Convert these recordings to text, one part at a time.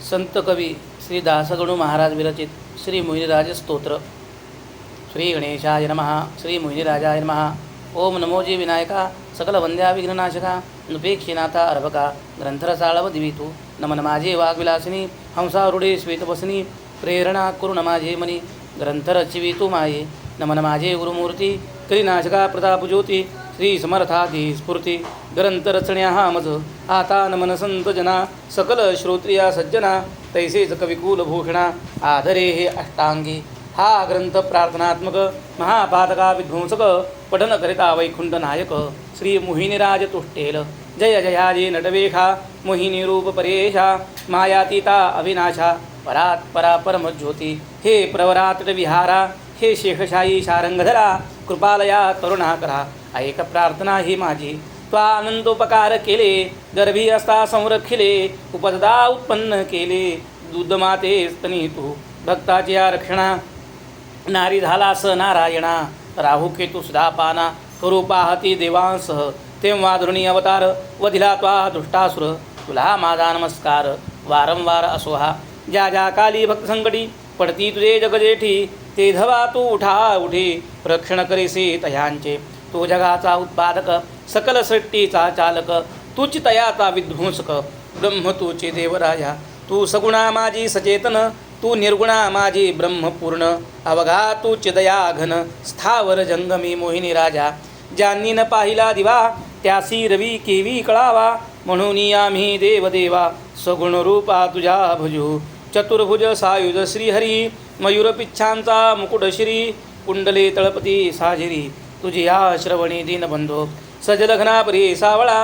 संत कवी श्री दासगणू महाराज विरचित श्री मोहिनीराज स्तोत्र. श्री गणेशाय नमः. श्री मोहिनीराजाय नमः. ओम नमोजी विनायका सकल वंद्या विघ्ननाशका नृपेक्षिनाथा अर्भका ग्रंथरसाळव दिवितू नमन माझे वाग्विलासिनी हंसारूढे श्वेतवसनी प्रेरणा कुरु नमाझे मनी ग्रंथरचिवितू माये नमन माझे गुरुमूर्ती करीनाशका प्रतापज्योती श्री समर्थाधी स्फूर्ती ग्रंथ रचण्या हा मज आता नमन संत जना सकल श्रोत्रिया सज्जना तैसेच कविकुल भूषणा आधरे हे अष्टांगी. हा ग्रंथ प्रार्थनात्मक महापातका विध्वंसक पठन करिता वैकुंठ नायक श्री मोहिनीराज तुष्टेल. जय जयाजी नटवेखा मोहिनी रूप परेशा मायातीता अविनाशा परात परा परमज्योती. हे प्रवरात विहारा हे शेखशाही शारंगधरा कृपालया करुणाकरा. ऐक प्रार्थना ही माझी त्वा आनंदोपकार केले गर्भी असता संरक्षिले उपसदा उत्पन्न केले दूधमाते स्तनी तू भक्ताची आरक्षणा नारी झालास नारायणा राहू केतू सुधा पाना करू पाहती देवांसह तेव्हा धृणी अवतार वधिला त्वा दुष्टासुर तुला माझा नमस्कार वारंवार असोहा. ज्या ज्या काली भक्त संकटी पडती तुझे जगजेठी ते धवा तू उठा उठी रक्षण करीसी तयांचे. तू जगाचा उत्पादक सकल सृष्टीचा चालक तूच तयाचा विध्वंसक ब्रह्म तूची देवराजा. तू सगुणा माझी सचेतन तू निर्गुणा माझी ब्रह्मपूर्ण अवघा तूच दया घन स्थावर जंगमी मोहिनी राजा. ज्यांनी न पाहिला दिवा त्यासी रवी केवी कळावा म्हणून आम्ही देवदेवा सगुण रूपा तुझ्या भजू. चतुर्भुज सायुध श्रीहरी मयूर पिच्छांचा मुकुट श्री कुंडले तळपती साजिरी तुझी या श्रवणी दीनबंधो सजलघनापरी सावळा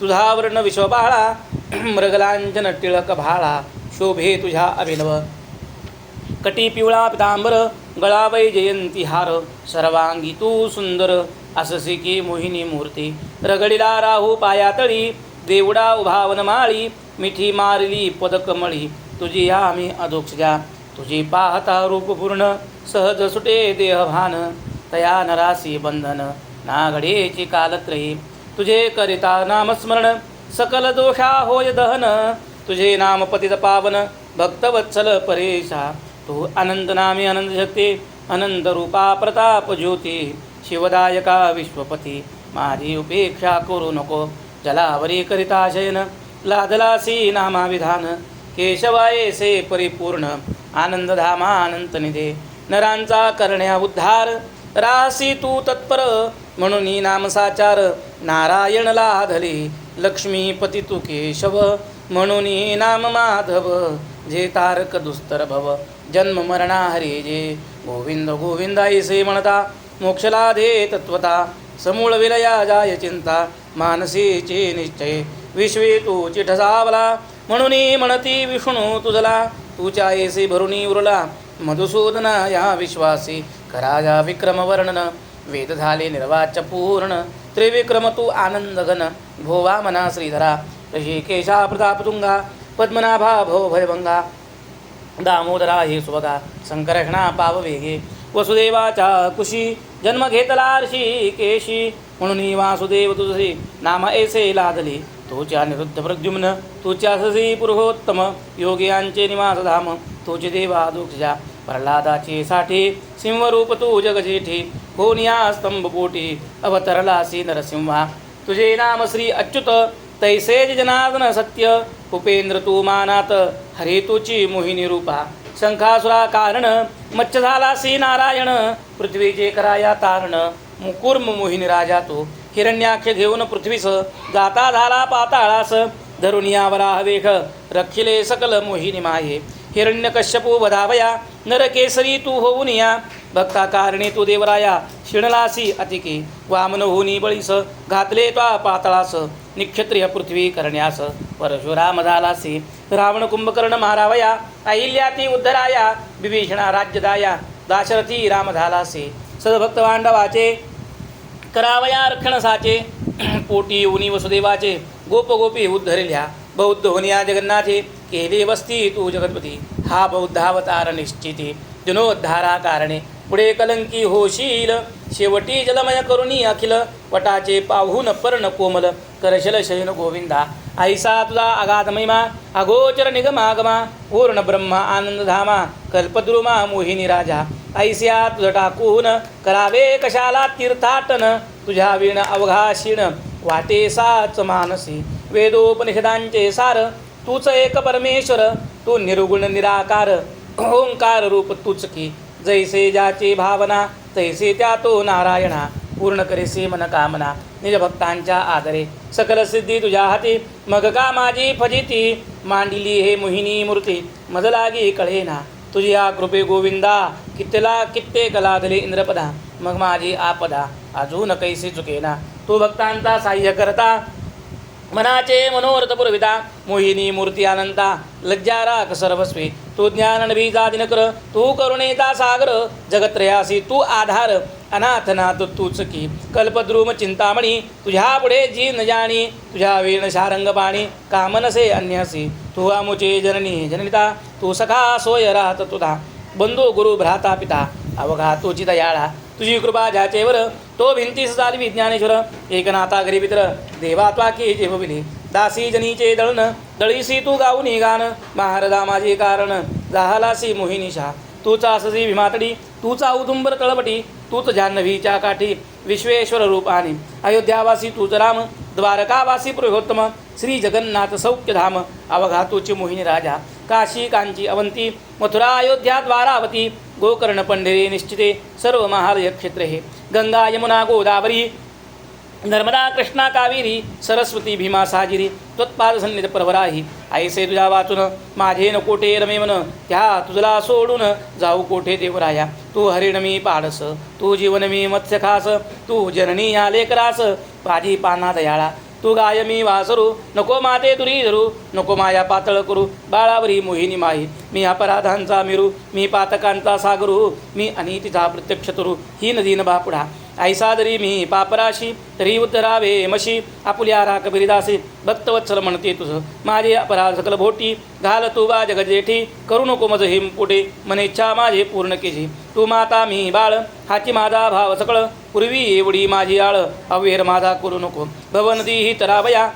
तुझा वर्ण विश्वबाळा मृगलांजन टिळक भाळा शोभे तुझ्या अभिनव. कटी पिवळा पितांबर गळा वैजयंती हार सर्वांगी तू सुंदर अससी की मोहिनी मूर्ती. रगडीला राहू पायातळी देवडा उभा वनमाळी मिठी मारली पदकमळी तुझी आम्ही अधोक्षजा. तुझी पाहता रूपपूर्ण सहज सुटे देहभान तया नरासी बंधन ना घडेची कालत्रयी. तुझे करिता नामस्मरण सकल दोषा होय दहन तुझे नाम पतित पावन भक्तवत्सल परेशा. तू आनंद नामे आनंद शक्ती अनंत रूपा प्रताप ज्योती शिवदायका विश्वपती. माझी उपेक्षा करू नको जलावरी करिता शयन लादलासी नामाविधान केशवायेसे परिपूर्ण आनंदधामा अनंत निधे. नरांचा करण्या उद्धार रासी तू तत्पर म्हणून नामसाचार नारायण लाधले. लक्ष्मीपती तू केशव म्हणून नाम माधव. जे तारक दुस्तर भव जन्म मरणा हरे जे गोविंद गोविंदाईसे म्हणता मोक्षला दे तत्वता. समूळ विलया जाय चिंता मानसीचे निश्चय विश्वे तू चिठसावला म्हणून म्हणती विष्णू तुझला. तुझ्या येसे भरुणी उरला मधुसूदना या विश्वासी. कराजा विक्रम वर्णन वेद झाले निर्वाच्य पूर्ण त्रिविक्रम तू आनंद घन भोवा मना श्रीधरा. ऋषिकेशा प्रतापतुंगा पद्मनाभा भो भयभंगा दामोदरा हे सुभगा संकर्षणा पाववेगे. वसुदेवाच्या कुशी जन्म घेतला ऋषिकेशी म्हणून वासुदेव तुझे नाम ऐसे लादले. तुझ्या निरुद्ध प्रद्युम्न तुझ्या ससी पुरुषोत्तम योगियांचे निवासधाम तुझे देवा दुःखजा. प्रल्हादाचे साठी सिंहरूप तू जगजेठी होनिया स्तंभपोटी अवतरलासी नरसिंहा. तुझे नाम श्री अच्युत तैसेज जनार्दन सत्य उपेंद्र तू मानात हरे तुची मोहिनी रूपा. शंखासुरा कारण मच्छ झालासी नारायण पृथ्वीचे कराया तारण मुकुर्म मोहिनी राजा तू. हिरण्याक्ष घेऊन पृथ्वीस जाता झाला पाताळास धरून या वराह वेख रखिले सकल मोहिनी माये. हिरण्यकश्यपू वधावया नरकेसरी तू होऊन या भक्ता कारणे तू देवराया शिणलासी अतिके. वामन होनी बळीस घातले त्वा पातळास निक्षत्रिय पृथ्वी करण्यास परशुराम झालासी. रावण कुंभकर्ण मारावया अहिल्याती उद्धराया विभीषणा राज्यदाया दाशरथी राम झालासी. सदभक्त पांडवाचे करावया रक्षण साचे पोटी उनी वसुदेवाचे गोपगोपी उद्धरिल्या. बौद्ध होनिया जगन्नाथे केले वस्ती तू जगतपती. हा बौद्धावतार निश्चिती जनोद्धारा कारणे पुढे कलंकी होशील शेवटी जलमय करुणी अखिल वटाचे पाहून पर्ण कोमल करशल शयन गोविंदा ऐसा तुझा अगाध महिमा अगोचर निगमागमा पूर्ण ब्रह्मा आनंदधामा कल्पद्रुमा मोहिनी राजा ऐस्या तुझ टाकून करावे कशाला तीर्थाटन तुझ्या वीण अवघा क्षीण वाटे साच मानसी वेदोपनिषदांचे सार तूच एक परमेश्वर तू निर्गुण निराकार ओंकार रूप तूच की जैसे ज्याची भावना तैसे त्या तो नारायणा पूर्ण करेसे मन कामना निज भक्तांच्या आदरे सकल सिद्धी तुझ्या हाती मग का माझी फजिती मांडिली हे मोहिनी मूर्ती मज लागी कळेना तुझ्या कृपे गोविंदा कित्येक लादले इंद्रपदा मग माझी आपदा अजून कैसे चुकेना तू भक्तांचा साह्य करता मनाचे मनोरथ पुरविता मोहिनी मूर्ती अनंता लज्जा राख सर्वस्वी तू ज्ञान नभीचा दिनकर तू करुणेचा सागर जगत्रयासी तू आधार अनाथनाथ तूच की कल्पद्रुम चिंतामणी तुझ्या पुढे जी न जाणी तुझ्या वीण शारंग पाणी कामनसे अन्यसी तू अमुचे जननी जननिता तू सखा सोय राहत तुधा बंधू गुरु भ्राता पिता अवघा तुझी दयाळा तुझी कृपा ज्याचेवर तो भिंतीस चालवी ज्ञानेश्वर एकनाथा घरी पित्र देवा त्वाकी जेवविले दासी जनीचे दळण दळीसी तू गाऊनी गान महारदा माझे कारण जाहलासी मोहिनीशा तूचा अससी भीमातडी तूचा औदुंबर तळपटी तूच जान्हवीच्या काठी विश्वेश्वर रूपाने अयोध्यावासी तूच राम द्वारकावासी पुरुषोत्तम श्री जगन्नाथ सौख्यधाम अवघा तुची मोहिनी राजा काशी कांची अवंती मथुरा अयोध्या द्वारावती गोकर्ण पंढरी निश्चिते सर्व महालय क्षेत्र हे गंगा यमुना गोदावरी नर्मदा कृष्णा कावेरी सरस्वती भीमा साजिरी त्वत्पाद सन्निध परवराही ऐसे तुझ्या वाचून माझे न कोठे रमेवन त्या तुझला सोडून जाऊ कोठे देवराया तू हरिण मी पाडस तू जीवन मी मत्स्य खास तू जननी या लेकरास पाजी पाना दयाळा तू गाय मी वासरू नको माते तुरी धरू नको माया पातळ करू बाळावरी मोहिनी माही मी अपराधांचा मिरू मी पातकांचा सागरू मी अनितीचा प्रत्यक्ष तरू ही नदी न बापुढा ऐसा जरी मी पापराशी तरी उतरावे मशी आपुल्या राख बिरिदासी भक्तवत्सल म्हणते तुझं माझे अपराध सकल भोटी घाल तू बा जगजेठी करू नको मज हिम पुढे मनेच्छा माझे पूर्ण केजी तू माता मी बाळ हाची माझा भाव सकळ पूर्वी एवढी माझी आळ अवेर माझा करू नको भवनदी ही तरावया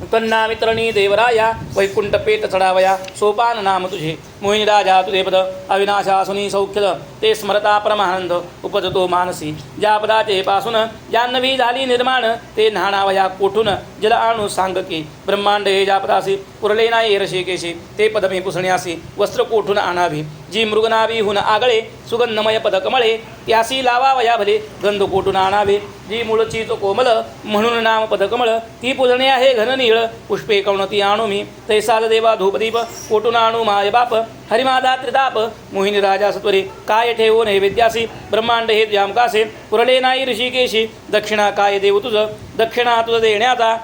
कन्ना मित्रणी देवराया वैकुंठ पेट चढावया सोपान नाम तुझे मोहिनी राजा तुझे पद अविनाशासुनी सौख्यद ते स्मरता परमानंद उपजतो मानसी ज्या पदाचे पासून जान्हवी झाली निर्माण ते न्हाणावया कोठून जल आणू सांग की ब्रह्मांड हे ज्या पदासी पुरले नाही ऋषिकेशी ते पद मी पुसण्यासी वस्त्र कोठून आणावी जी मृगनाभीहून आगळे सुगंधमय पद कमळे त्यासी लावावया भले गंध कोठून आणावे जी मूळची तो कोमल म्हणून नाम पद कमळ ती पूजणे आहे घन नीळ पुष्पे कवणती आणू मी तैसाद देवा धूपदीप कोठून आणू माय बाप हरिमादा त्रिताप मोहिनी राजा सत्वरे काय ठेवू नैवेद्यासी ब्रह्मांड हे तुझ्यामकासे पुरले नाही ऋषिकेशी दक्षिणा काय देऊ तुझं दक्षिणा तुझं देण्याचा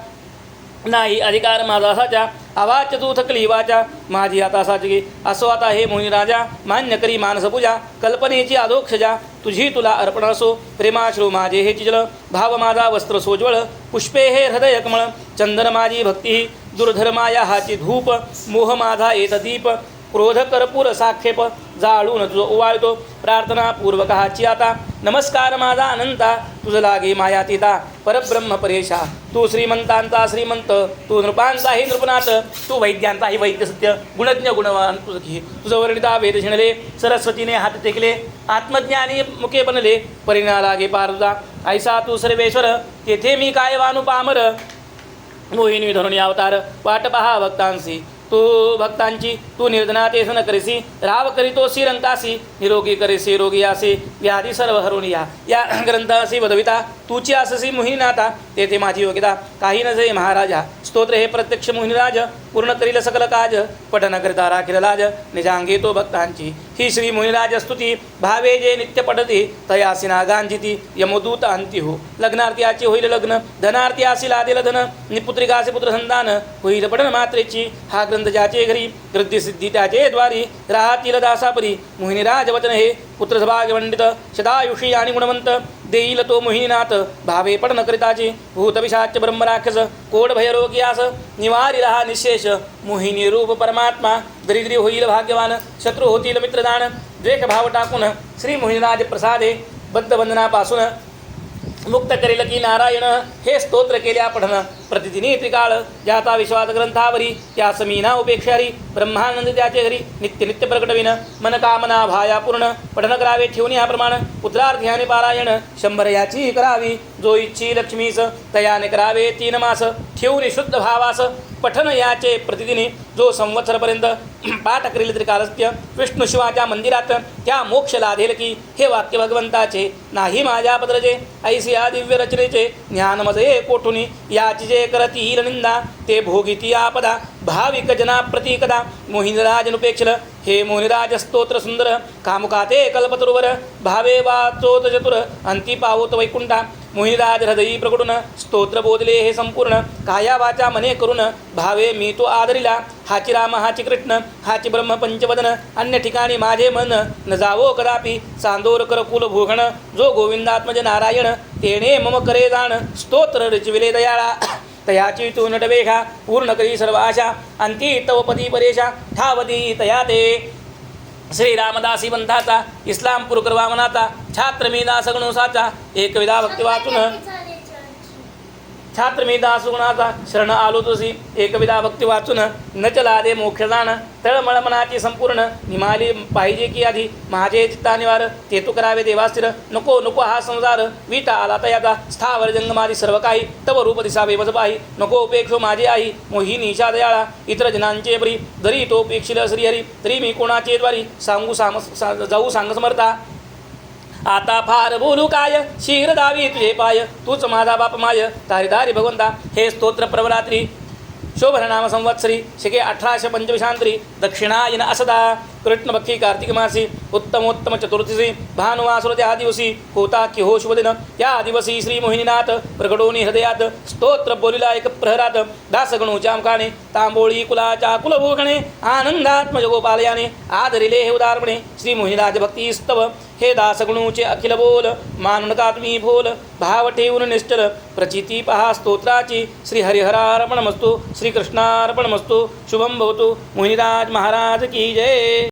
नाही अधिकार माझा साचा आवाच तू थकली वाचा माझी आता साचगी असो आता हे मोहिनी राजा मान्य करी मानस पूजा कल्पनेची अधोक्षजा तुझी तुला अर्पण असो प्रेमाश्रू माझे हे चिजल भाव माझा वस्त्र सोज्वळ पुष्पे हे हृदय कमळ चंदन माझी भक्ती दुर्धर्माया हाची धूप मोह माझा येत दीप क्रोध कर्पूर साक्षेप जाळून तुझ ओवाळतो प्रार्थना पूर्वक हाची आता नमस्कार माझा अनंता तुझ लागे मायातीता परब्रह्म परेशा तू श्रीमंतांचा श्रीमंत तू नृपांचाही नृपनाथ तू वैद्यांचाही वैद्य सत्य गुणज्ञ गुणवान तुझ घे तुझ वर्णिता वेद झिणले सरस्वतीने हात टेकले आत्मज्ञानी मुखे बनले परिणा लागे पारुजा ऐसा तू सर्वेश्वर तेथे मी काय वानू पामर मोहिनी धरुणी अवतार वाट पहा भक्तांसी तू भक्तांची तू निर्धना तेसन करीसी राव करीतो रंकासी निरोगी करीसी रोगी आसी व्याधी सर्व हरून या ग्रंथासी वदविता तूची अससी मोहिनीनाथा तेथे माझी योग्यता काही नजे महाराजा स्तोत्र हे प्रत्यक्ष मोहिनीराज पूर्ण करील सकल काज पठन करिता राखील लाज निजांगे तो भक्तांची ही श्री मोहिनीराज स्तुती भावे जे नित्य पठती तयासी नागांजिती यमदूत अंती हो लग्नार्थी होईल लग्न धनार्थी आसी लादेल धन निपुत्रिकासी पुत्र संतान होईल पठन मात्रेची हा ग्रंथ ज्याचे घरी गृद्धी सिद्धी त्याचे द्वारी राहतील दासापरी मोहिनीराज वचन हे पुत्र सभाग्यमंडित शतायुषी आणि गुणवंत देईल तो मोहिनीनाथ भावे पठन करिताची भूतपिशाच ब्रह्मराक्षस कोड भयरोगी आस निवारी रहा निशेष मोहिनी रूप परमात्मा दरिद्री होईल भाग्यवान शत्रु होतील मित्रदान द्वेष भाव टाकून श्री मोहिनीराज प्रसादे बद्धबंधनापासून मुक्त करेल की नारायण हे स्तोत्र केल्या पठन प्रतिदिनी त्रिकाळ ज्याचा विश्वास ग्रंथावरी त्या समीना उपेक्षारी ब्रह्मानंद त्याचे घरी नित्य नित्य प्रकटविन मनकामना भाया पूर्ण पठन करावे ठेवून याप्रमाण पुत्रार्थ्याने पारायण 100 याची करावी जो इच्छी लक्ष्मीस तयाने करावे 3 मास ठेवून शुद्ध भावास पठन याचे प्रतिदिनी जो संवत्सरपर्यंत पाठ करील त्रिकालस्य विष्णू शिवाच्या मंदिरात त्या मोक्ष लाधेल की हे वाक्य भगवंताचे नाही माझ्या पदरजे ऐसी या दिव्य रचनेचे ज्ञान मजे कोठुनी याची जे करती निंदा ते भोगिती आपदा भाविक जना प्रतीकदा मोहिनीराजनुपेक्षल हे मोहिनीराज स्तोत्र सुंदर कामुकाते कल्पतरुवर भावे वाचोत चतुर अंती पावोत वैकुंठा मोहिनीराज हृदयी प्रकटून स्तोत्र बोधले हे संपूर्ण काया वाचा मने करून भावे मी तो आदरिला हाची राम हाची कृष्ण हाची ब्रह्म पंचवदन अन्य ठिकाणी माझे मन न जावो कदापि चांदोर कर कुल भूषण जो गोविंदात्मज नारायण तेने मम करे जाण स्तोत्र रचविले दयाळा तयाची तू नटवेशा पूर्ण करी सर्व आशा अंती तव पदी परेशा ठावती तया ते श्री रामदासी पंथाचा इस्लामपूर करवामनाचा छात्र मी दास गणोसाचा एक विधा भक्ती वाचून छात्र मी दास गुणाचा शरण आलो तुझी एक विधा भक्ती वाचून न चला दे मोक्ष जाण तळमळ मनाची संपूर्ण निमाली पाहिजे की आधी माझे चित्ता निवार ते तू करावे देवास्थिर नको नको हा संसार विटा आला तयाचा स्थावर जंगमादी सर्व काही तव रूप दिसावे वज पाही नको उपेक्षो माझे आई मोहिनी ईशा दयाळा इतर जनांचे बरी जरी तो उपेक्षिल श्रीहरी तरी मी कोणाचे द्वारी जाऊ सांग समर्था आता फार बोलू काय शीघ्र दावी तुझे पाय तूच माझा बाप माय तारीदारी भगवंता हे स्तोत्र प्रवरात्री शोभननाम संवत्सरी शिके 1825 दक्षिणायन असदा कृष्ण पक्षी कार्तिक मासी उत्तमोत्तम चतुर्थी भानुवासुर त्या दिवशी होता की हो शुभदिन या दिवशी श्री मोहिनीनाथ प्रकटोनी हृदयात स्तोत्र बोलिला एक प्रहरात दासगणूच्या मुखाने तांबोळी कुलाच्या कुलभूषणे आनंदात्मज गोपालयाने आदरिले हे उदारपणे श्री मोहिनीराज भक्ती स्तव हे दासगणूचे अखिल बोल मानू नका तुम्ही भोल भाव ठेवून निश्चल प्रचिती पहा स्तोत्राची श्री हरिहरार्पणमस्तु श्री कृष्णार्पणमस्तु शुभम भवतु मोहिनीराज महाराज की जय।